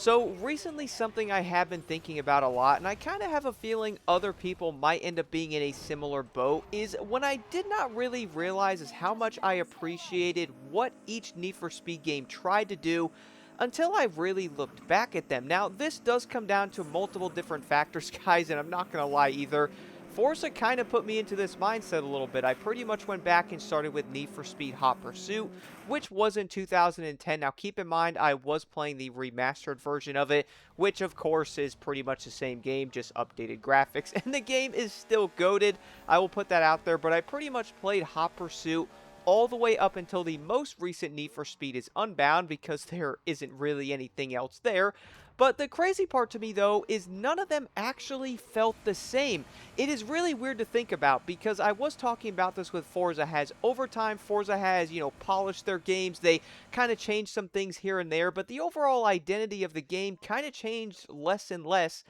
So recently something I have been thinking about a lot, and I kind of have a feeling other people might end up being in a similar boat, is when I did not really realize is how much I appreciated what each Need for Speed game tried to do until I really looked back at them. Now, this does come down to multiple different factors, guys, and I'm not going to lie either. Forza kind of put me into this mindset a little bit. I pretty much went back and started with Need for Speed Hot Pursuit, which was in 2010. Now, keep in mind, I was playing the remastered version of it, which, of course, is pretty much the same game, just updated graphics, and the game is still goated. I will put that out there, but I pretty much played Hot Pursuit all the way up until the most recent Need for Speed is Unbound because there isn't really anything else there. But the crazy part to me, though, is none of them actually felt the same. It is really weird to think about because I was talking about this with Forza. Has over time, Forza has, polished their games. They kind of changed some things here and there, but the overall identity of the game kind of changed less and less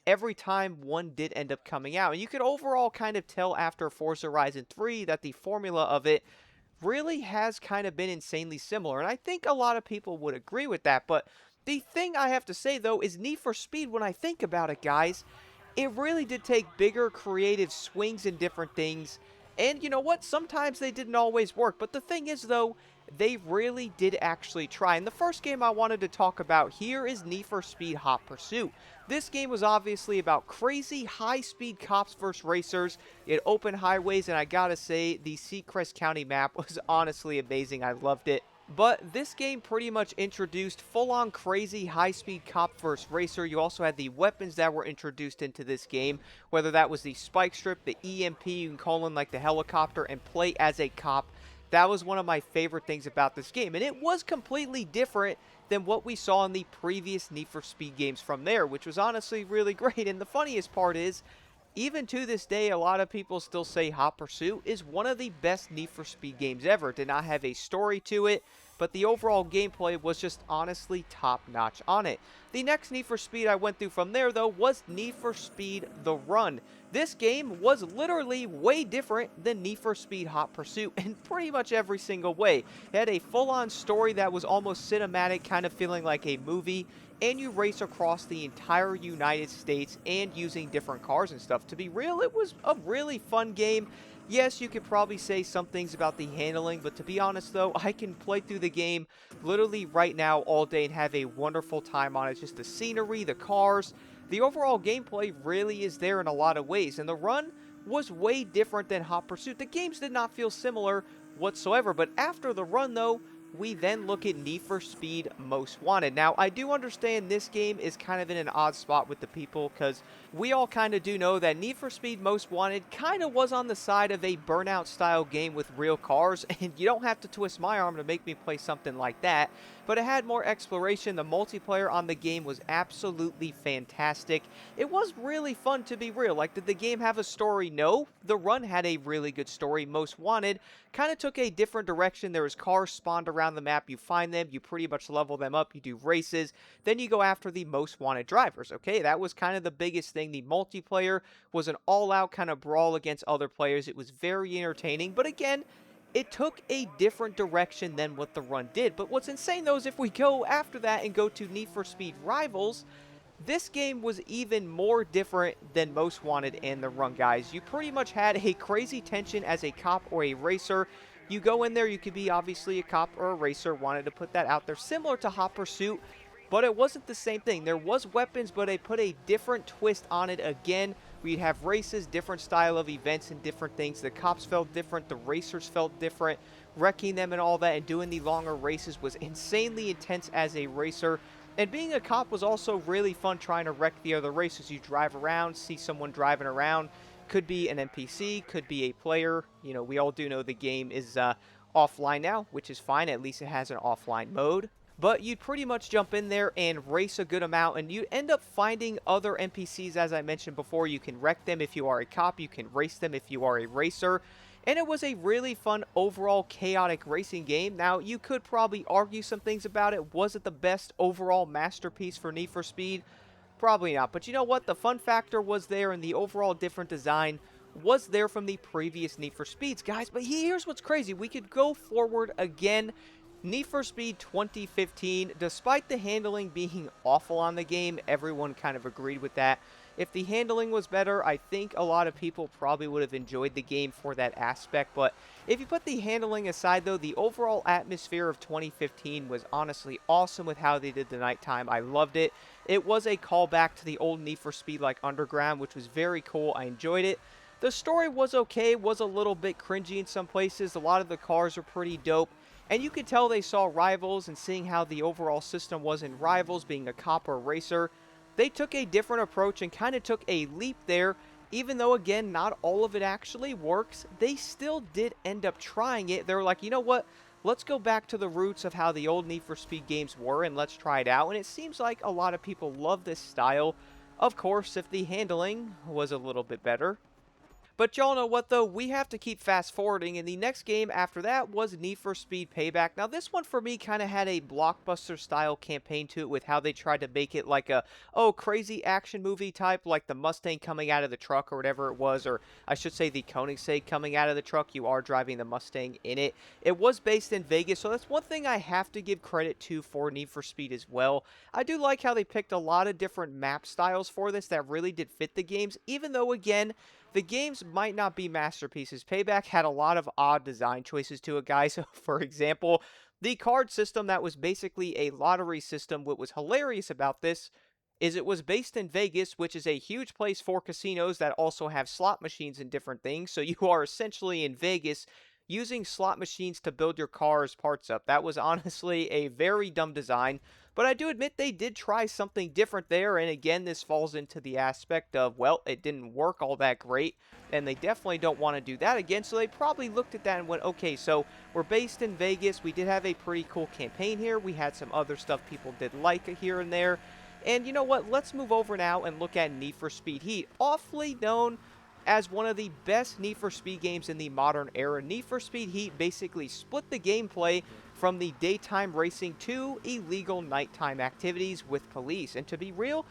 every time one did end up coming out. And you could overall kind of tell after Forza Horizon 3 that the formula of it really has kind of been insanely similar. And I think a lot of people would agree with that. But the thing I have to say, though, is Need for Speed, when I think about it, guys, it really did take bigger creative swings in different things. And you know what? Sometimes they didn't always work. But the thing is, though, they really did actually try. And the first game I wanted to talk about here is Need for Speed Hot Pursuit. This game was obviously about crazy high-speed cops versus racers. It open highways, and I gotta say, the Seacrest County map was honestly amazing. I loved it. But this game pretty much introduced full-on crazy high-speed cop versus racer. You also had the weapons that were introduced into this game, whether that was the spike strip, the EMP, you can call in like the helicopter and play as a cop. That was one of my favorite things about this game, and it was completely different than what we saw in the previous Need for Speed games from there, which was honestly really great. And the funniest part is, even to this day, a lot of people still say Hot Pursuit is one of the best Need for Speed games ever. It did not have a story to it, but the overall gameplay was just honestly top-notch on it. The next Need for Speed I went through from there, though, was Need for Speed The Run. This game was literally way different than Need for Speed Hot Pursuit in pretty much every single way. It had a full-on story that was almost cinematic, kind of feeling like a movie, and you race across the entire United States and using different cars and stuff. To be real, it was a really fun game. Yes, you could probably say some things about the handling, but to be honest though, I can play through the game literally right now all day and have a wonderful time on it. Just the scenery, the cars, the overall gameplay really is there in a lot of ways, and the run was way different than Hot Pursuit. The games did not feel similar whatsoever, but after the run though, we then look at Need for Speed Most Wanted. Now, I do understand this game is kind of in an odd spot with the people because we all kind of do know that Need for Speed Most Wanted kind of was on the side of a Burnout style game with real cars, and you don't have to twist my arm to make me play something like that, but it had more exploration. The multiplayer on the game was absolutely fantastic. It was really fun, to be real. Like, did the game have a story? No. The run had a really good story. Most Wanted kind of took a different direction. There was cars spawned around the map. You find them, you pretty much level them up, you do races, then you go after the most wanted drivers. Okay, that was kind of the biggest thing. The multiplayer was an all-out kind of brawl against other players. It was very entertaining, but again, it took a different direction than what the run did. But what's insane though is if we go after that and go to Need for Speed Rivals, this game was even more different than Most Wanted and the run, guys. You pretty much had a crazy tension as a cop or a racer. You go in there, you could be obviously a cop or a racer, wanted to put that out there, similar to Hot Pursuit, but it wasn't the same thing. There was weapons, but they put a different twist on it again. We'd have races, different style of events and different things. The cops felt different, the racers felt different. Wrecking them and all that and doing the longer races was insanely intense as a racer. And being a cop was also really fun, trying to wreck the other racers. You drive around, see someone driving around. Could be an NPC, could be a player. You know, we all do know the game is offline now, which is fine. At least it has an offline mode. But you'd pretty much jump in there and race a good amount, and you'd end up finding other NPCs, as I mentioned before. You can wreck them if you are a cop, you can race them if you are a racer. And it was a really fun overall chaotic racing game. Now, you could probably argue some things about it. Was it the best overall masterpiece for Need for Speed? Probably not. But you know what? The fun factor was there, and the overall different design was there from the previous Need for Speeds, guys. But here's what's crazy. We could go forward again. Need for Speed 2015, despite the handling being awful on the game, everyone kind of agreed with that. If the handling was better, I think a lot of people probably would have enjoyed the game for that aspect. But if you put the handling aside, though, the overall atmosphere of 2015 was honestly awesome with how they did the nighttime. I loved it. It was a callback to the old Need for Speed like Underground, which was very cool. I enjoyed it. The story was okay, was a little bit cringy in some places. A lot of the cars were pretty dope. And you could tell they saw Rivals, and seeing how the overall system was in Rivals, being a cop or racer, they took a different approach and kind of took a leap there. Even though, again, not all of it actually works, they still did end up trying it. They were like, you know what? Let's go back to the roots of how the old Need for Speed games were, and let's try it out. And it seems like a lot of people love this style. Of course, if the handling was a little bit better. But y'all know what though, we have to keep fast forwarding, and the next game after that was Need for Speed Payback. Now this one for me kind of had a blockbuster style campaign to it with how they tried to make it like a, oh, crazy action movie type, like the Mustang coming out of the truck or whatever it was, or I should say the Koenigsegg coming out of the truck. You are driving the Mustang in it. It was based in Vegas, so that's one thing I have to give credit to for Need for Speed as well. I do like how they picked a lot of different map styles for this that really did fit the games, even though again, the games might not be masterpieces. Payback had a lot of odd design choices to it, guys. For example, the card system that was basically a lottery system. What was hilarious about this is it was based in Vegas, which is a huge place for casinos that also have slot machines and different things. So you are essentially in Vegas using slot machines to build your car's parts up. That was honestly a very dumb design. But I do admit they did try something different there, and again, this falls into the aspect of, well, it didn't work all that great, and they definitely don't want to do that again, so they probably looked at that and went, okay, so we're based in Vegas, we did have a pretty cool campaign here, we had some other stuff people did like here and there, and you know what, let's move over now and look at Need for Speed Heat, awfully known as one of the best Need for Speed games in the modern era. Need for Speed Heat basically split the gameplay from the daytime racing to illegal nighttime activities with police. And to be real,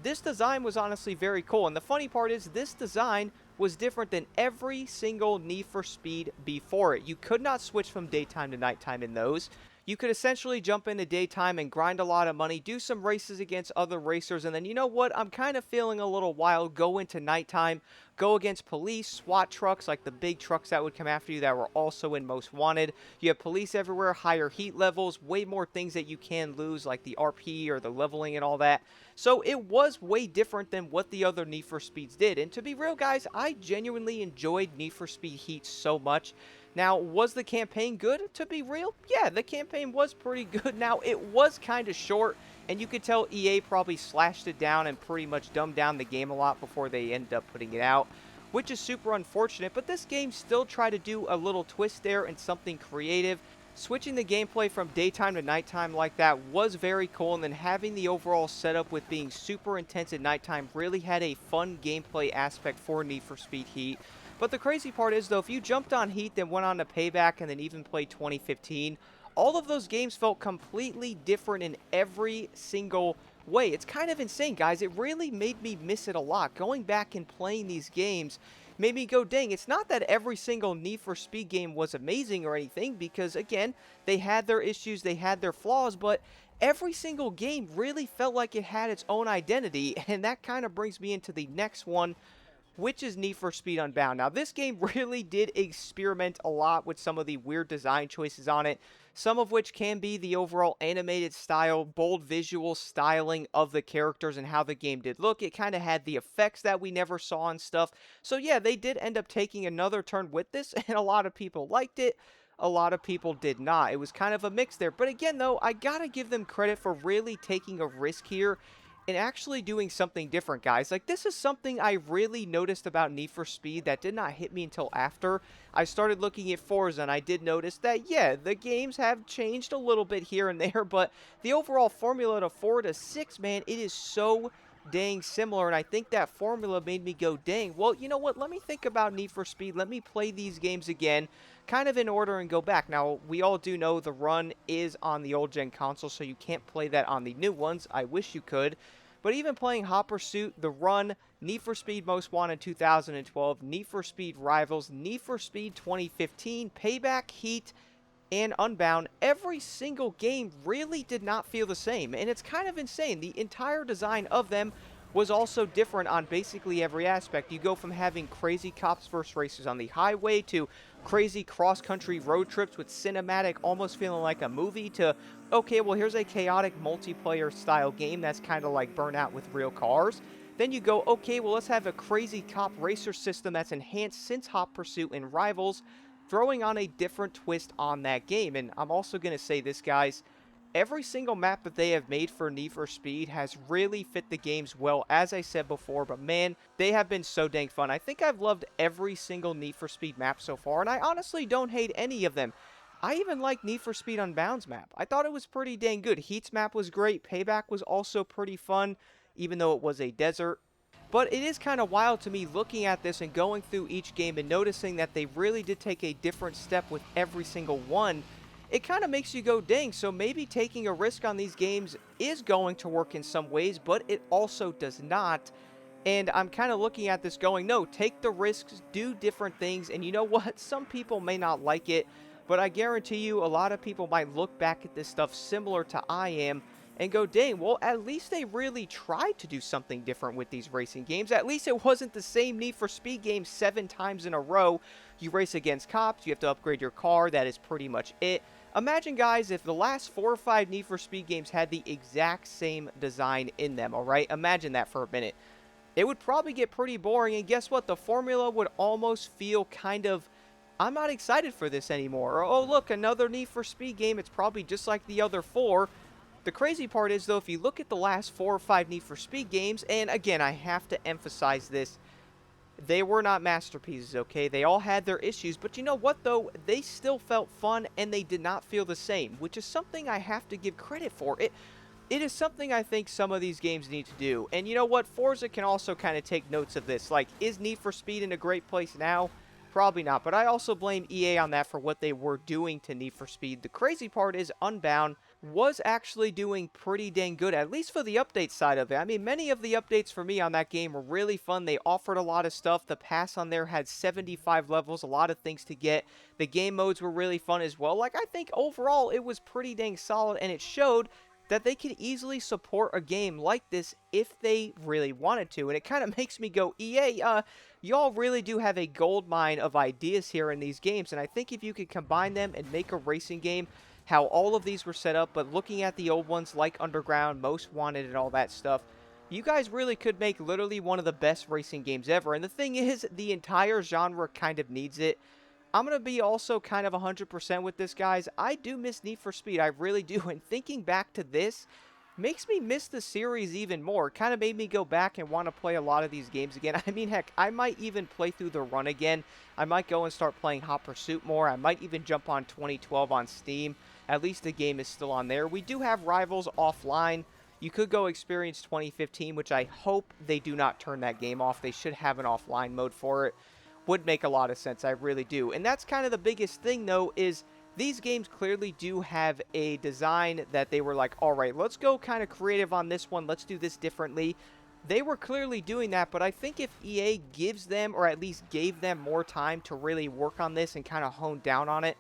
this design was honestly very cool. And the funny part is this design was different than every single Need for Speed before it. You could not switch from daytime to nighttime in those. You could essentially jump into daytime and grind a lot of money, do some races against other racers, and then you know what? I'm kind of feeling a little wild. Go into nighttime, go against police, SWAT trucks, like the big trucks that would come after you that were also in Most Wanted. You have police everywhere, higher heat levels, way more things that you can lose, like the RP or the leveling and all that. So it was way different than what the other Need for Speeds did. And to be real, guys, I genuinely enjoyed Need for Speed Heat so much. Now, was the campaign good? To be real, yeah, the campaign was pretty good. Now, it was kind of short, and you could tell EA probably slashed it down and pretty much dumbed down the game a lot before they ended up putting it out, which is super unfortunate, but this game still tried to do a little twist there and something creative. Switching the gameplay from daytime to nighttime like that was very cool, and then having the overall setup with being super intense at nighttime really had a fun gameplay aspect for Need for Speed Heat. But the crazy part is, though, if you jumped on Heat, then went on to Payback, and then even played 2015, all of those games felt completely different in every single way. It's kind of insane, guys. It really made me miss it a lot. Going back and playing these games made me go, dang, it's not that every single Need for Speed game was amazing or anything, because, again, they had their issues, they had their flaws, but every single game really felt like it had its own identity, and that kind of brings me into the next one, which is Need for Speed Unbound. Now, this game really did experiment a lot with some of the weird design choices on it, some of which can be the overall animated style, bold visual styling of the characters and how the game did look. It kind of had the effects that we never saw and stuff. So yeah, they did end up taking another turn with this, and a lot of people liked it. A lot of people did not. It was kind of a mix there. But again, though, I gotta give them credit for really taking a risk here and actually doing something different, guys. Like, this is something I really noticed about Need for Speed that did not hit me until after I started looking at Forza, and I did notice that, yeah, the games have changed a little bit here and there, but the overall formula to 4 to 6, man, it is so dang similar, and I think that formula made me go, dang, well, you know what, let me think about Need for Speed, let me play these games again, kind of in order and go back. Now, we all do know the run is on the old gen console, so you can't play that on the new ones. I wish you could. But even playing Hot Pursuit, The Run, Need for Speed Most Wanted 2012, Need for Speed Rivals, Need for Speed 2015, Payback, Heat, and Unbound, every single game really did not feel the same. And it's kind of insane. The entire design of them was also different on basically every aspect. You go from having crazy cops versus races on the highway to crazy cross-country road trips with cinematic, almost feeling like a movie, to, okay, well, here's a chaotic multiplayer style game that's kind of like Burnout with real cars. Then you go, okay, well, let's have a crazy cop racer system that's enhanced since Hot Pursuit and Rivals, throwing on a different twist on that game. And I'm also going to say this, guys, every single map that they have made for Need for Speed has really fit the games well, as I said before, but man, they have been so dang fun. I think I've loved every single Need for Speed map so far, and I honestly don't hate any of them. I even like Need for Speed Unbound's map. I thought it was pretty dang good. Heat's map was great. Payback was also pretty fun, even though it was a desert. But it is kind of wild to me looking at this and going through each game and noticing that they really did take a different step with every single one. It kind of makes you go, dang, so maybe taking a risk on these games is going to work in some ways, but it also does not. And I'm kind of looking at this going, no, take the risks, do different things, and you know what? Some people may not like it, but I guarantee you a lot of people might look back at this stuff similar to I am and go, dang, well, at least they really tried to do something different with these racing games. At least it wasn't the same Need for Speed game 7 times in a row. You race against cops, you have to upgrade your car, that is pretty much it. Imagine, guys, if the last 4 or 5 Need for Speed games had the exact same design in them, alright? Imagine that for a minute. It would probably get pretty boring, and guess what? The formula would almost feel kind of, I'm not excited for this anymore. Or, oh, look, another Need for Speed game. It's probably just like the other 4. The crazy part is, though, if you look at the last 4 or 5 Need for Speed games, and again, I have to emphasize this, they were not masterpieces, okay? They all had their issues, but you know what, though? They still felt fun, and they did not feel the same, which is something I have to give credit for. It is something I think some of these games need to do, and you know what? Forza can also kind of take notes of this. Like, is Need for Speed in a great place now? Probably not, but I also blame EA on that for what they were doing to Need for Speed. The crazy part is Unbound was actually doing pretty dang good, at least for the update side of it. I mean, many of the updates for me on that game were really fun. They offered a lot of stuff. The pass on there had 75 levels, a lot of things to get. The game modes were really fun as well. Like, I think overall it was pretty dang solid, and it showed that they could easily support a game like this if they really wanted to. And it kind of makes me go, EA, y'all really do have a gold mine of ideas here in these games. And I think if you could combine them and make a racing game, how all of these were set up, but looking at the old ones like Underground, Most Wanted, and all that stuff, you guys really could make literally one of the best racing games ever. And the thing is, the entire genre kind of needs it. I'm going to be also kind of 100% with this, guys. I do miss Need for Speed. I really do. And thinking back to this makes me miss the series even more. It kind of made me go back and want to play a lot of these games again. I mean, heck, I might even play through the run again. I might go and start playing Hot Pursuit more. I might even jump on 2012 on Steam. At least the game is still on there. We do have Rivals offline. You could go experience 2015, which I hope they do not turn that game off. They should have an offline mode for it. Would make a lot of sense, I really do. And that's kind of the biggest thing, though, is these games clearly do have a design that they were like, all right, let's go kind of creative on this one. Let's do this differently. They were clearly doing that, but I think if EA gives them, or at least gave them more time to really work on this and kind of hone down on it,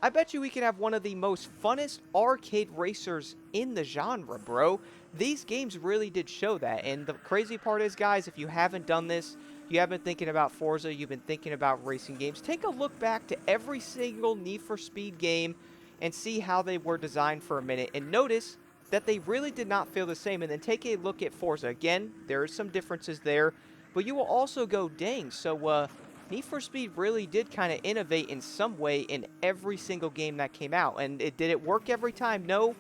I bet you we can have one of the most funnest arcade racers in the genre, bro. These games really did show that, and the crazy part is, guys, if you haven't done this, you have been thinking about Forza, you've been thinking about racing games, take a look back to every single Need for Speed game and see how they were designed for a minute, and notice that they really did not feel the same. And then take a look at Forza. Again, there are some differences there, but you will also go, dang, so Need for Speed really did kind of innovate in some way in every single game that came out. And did it work every time? No,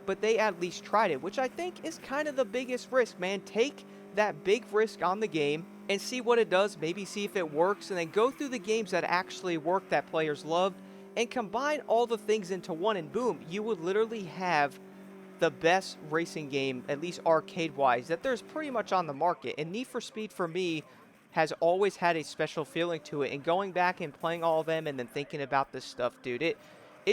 but they at least tried it, which I think is kind of the biggest risk, man. Take that big risk on the game and see what it does, maybe see if it works, and then go through the games that actually work, that players loved, and combine all the things into one, and boom, you would literally have the best racing game, at least arcade-wise, that there's pretty much on the market. And Need for Speed, for me, has always had a special feeling to it, and going back and playing all of them and then thinking about this stuff, dude, it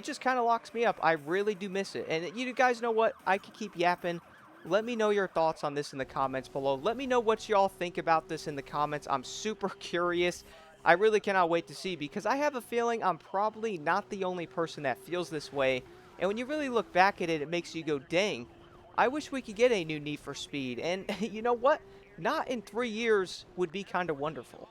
just kind of locks me up. I really do miss it. And you guys know what? I could keep yapping. Let me know your thoughts on this in the comments below. Let me know what y'all think about this in the comments. I'm super curious. I really cannot wait to see because I have a feeling I'm probably not the only person that feels this way. And when you really look back at it, it makes you go, dang, I wish we could get a new Need for Speed. And you know what? Not in 3 years would be kind of wonderful.